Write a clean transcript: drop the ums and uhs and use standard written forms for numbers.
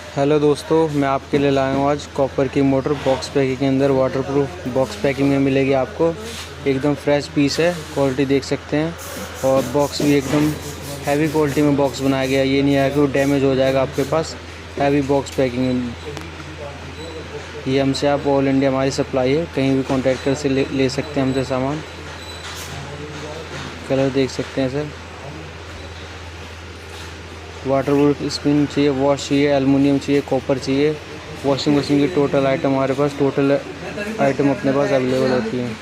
Hello दोस्तों, मैं आपके लिए लाया हूँ आज कॉपर की मोटर बॉक्स पैकिंग के अंदर वाटरप्रूफ बॉक्स पैकिंग में मिलेगी आपको। एकदम फ्रेश पीस है, क्वालिटी देख सकते हैं। और बॉक्स भी एकदम हैवी क्वालिटी में बॉक्स बनाया गया है। ये नहीं है कि वो डैमेज हो जाएगा आपके पास। हैवी बॉक्स पैकिंग है ये। हमसे आप ऑल इंडिया हमारी सप्लाई है, कहीं भी कॉन्टैक्ट कर से ले सकते हैं हमसे सामान। कलर देख सकते हैं सर। वाटरप्रूफ स्पिन चाहिए, वॉश चाहिए, एलुमिनियम चाहिए, कॉपर चाहिए, वॉशिंग मशीन की टोटल आइटम हमारे पास, टोटल आइटम अपने पास अवेलेबल होती हैं।